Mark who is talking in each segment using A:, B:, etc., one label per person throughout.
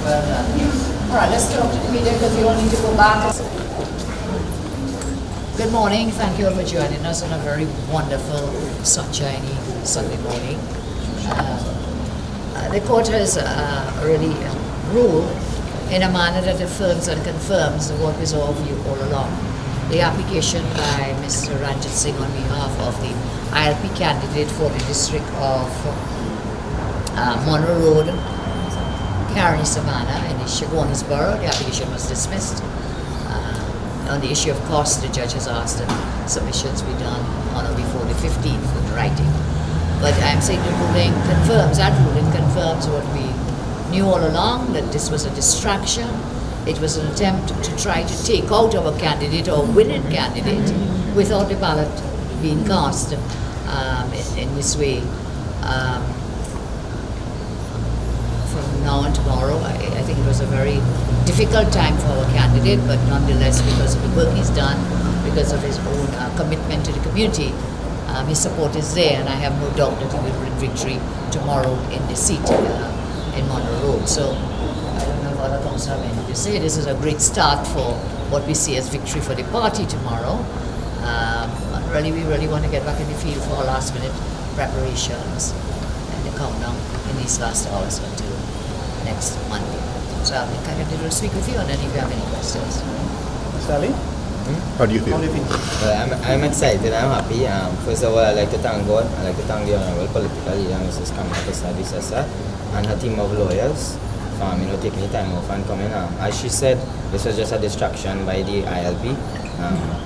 A: Well done. All right, let's talk to the media because we all need to go back. Good morning. Thank you all for joining us on a very wonderful, sunshiny Sunday morning. The court has really ruled in a manner that affirms and confirms what was our view all along. The application by Mr. Ranjit Singh on behalf of the ILP candidate for the district of Monroe Road, Carney Savannah, in the Shogunesboro, the application was dismissed. On the issue of cost, the judge has asked that submissions be done on or before the 15th in writing. But I'm saying the ruling confirms what we knew all along, that this was a distraction. It was an attempt to try to take out our candidate or winning candidate without the ballot being cast in this way. From now on tomorrow, I think it was a very difficult time for our candidate, but nonetheless, because of the work he's done, because of his own commitment to the community, his support is there, and I have no doubt that he will win victory tomorrow in the seat in Monroe Road. So I don't know if other councillors have anything to say. This is a great start for what we see as victory for the party tomorrow. We really want to get back in the field for our last minute preparations and the countdown in these last hours until next Monday. So I think I can speak with you, and then if you have any questions.
B: Sally?
C: How do you feel?
D: Well, I'm excited, I'm happy. First of all, I'd like to thank God. I'd like to thank the Honorable Political Leader, Mrs. Kamala Sadi-Sessa, and her team of lawyers for taking the time off and coming. As she said, this was just a distraction by the ILP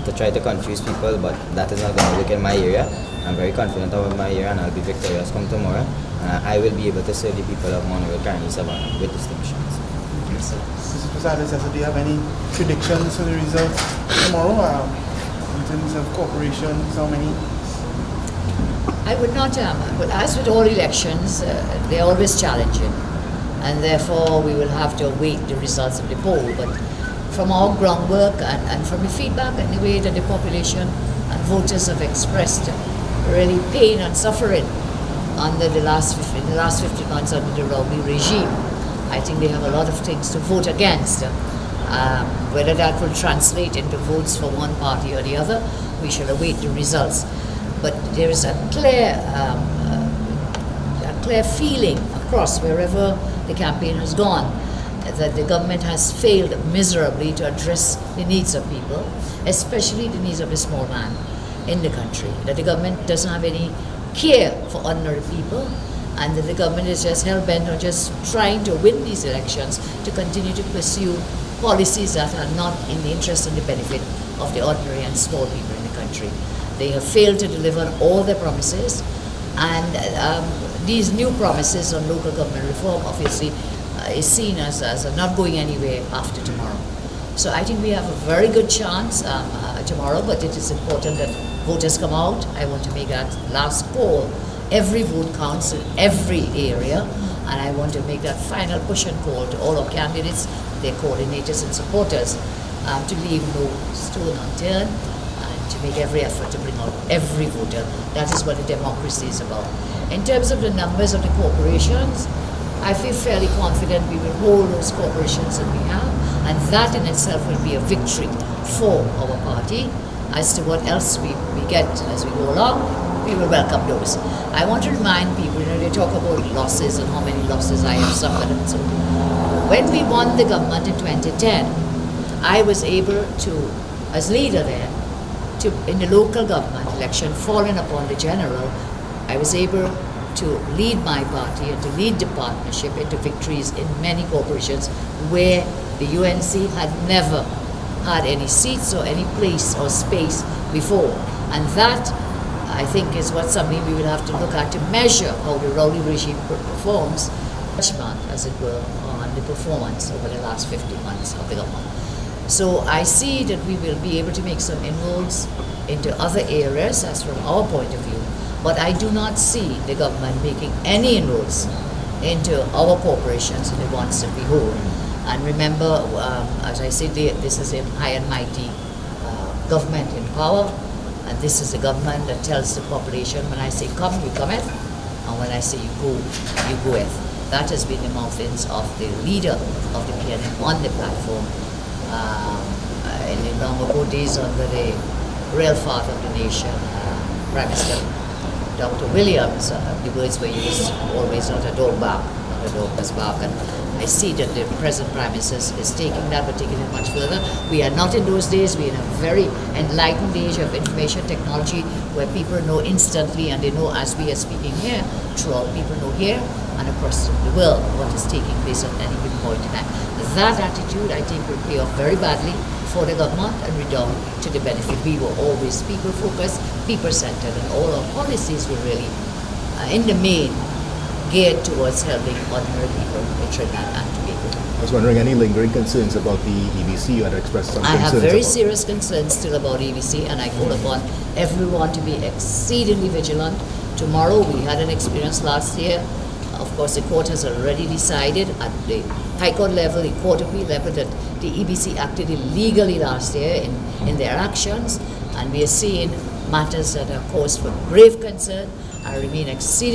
D: to try to confuse people, but that is not going to work in my area. I'm very confident about my area, and I'll be victorious come tomorrow. I will be able to serve the people of Monroe, Carney, Savannah with distinctions.
B: Mrs. Sadi-Sessa, do you have any predictions for the results tomorrow in terms of corporations? How many?
A: I would not, but as with all elections, they're always challenging, and therefore we will have to await the results of the poll. But from our groundwork and from the feedback and the way that the population and voters have expressed really pain and suffering under the last 15 months under the Rowley regime, I think they have a lot of things to vote against. Whether that will translate into votes for one party or the other, we shall await the results. But there is a clear feeling across wherever the campaign has gone that the government has failed miserably to address the needs of people, especially the needs of the small man in the country. That the government doesn't have any care for ordinary people, and that the government is just hell-bent on just trying to win these elections to continue to pursue policies that are not in the interest and the benefit of the ordinary and small people in the country. They have failed to deliver on all their promises, and these new promises on local government reform obviously is seen as not going anywhere after tomorrow. So I think we have a very good chance tomorrow, but it is important that voters come out. I want to make that last poll. Every vote counts in every area, and I want to make that final push and call to all our candidates, their coordinators and supporters, to leave no stone unturned and to make every effort to bring out every voter. That is what the democracy is about. In terms of the numbers of the corporations, I feel fairly confident we will hold those corporations that we have, and that in itself will be a victory for our party. As to what else we get as we go along, we will welcome those. I want to remind people, they talk about losses and how many losses I have suffered and so on. When we won the government in 2010, I was able to, as leader there, in the local government election, falling upon the general, I was able to lead my party and to lead the partnership into victories in many corporations where the UNC had never had any seats or any place or space before. And that, I think, is what something we will have to look at to measure how the Rowley regime performs, judgment, as it were, on the performance over the last 15 months of the government. So I see that we will be able to make some inroads into other areas, as from our point of view, but I do not see the government making any inroads into our corporations and the ones that we hold. And remember, as I said, this is a high and mighty government in power, and this is the government that tells the population, when I say come, you cometh, and when I say you go, you goeth. That has been the mouthings of the leader of the PNM on the platform in the long ago days under the real father of the nation, Prime Minister Dr. Williams. The words were used always, not a dog bark, not a dog must bark. And I see that the present Prime Minister is taking that, but taking it much further. We are not in those days. We are in a very enlightened age of information technology where people know instantly, and they know as we are speaking here, throughout people know here and across the world what is taking place at any given point in time. That attitude, I think, will pay off very badly for the government and redound to the benefit. We were always people-focused, people-centered, and all our policies were really, in the main, geared towards helping ordinary people in Trinidad and Tobago.
C: I was wondering, any lingering concerns about the EBC? You had expressed some
A: I
C: concerns.
A: have very
C: about
A: serious concerns still about EBC, and I call upon everyone to be exceedingly vigilant. Tomorrow, we had an experience last year. Of course, the court has already decided at the High Court level, the Court of Appeal level, that the EBC acted illegally last year in their actions, and we are seeing matters that are cause for grave concern. I remain exceedingly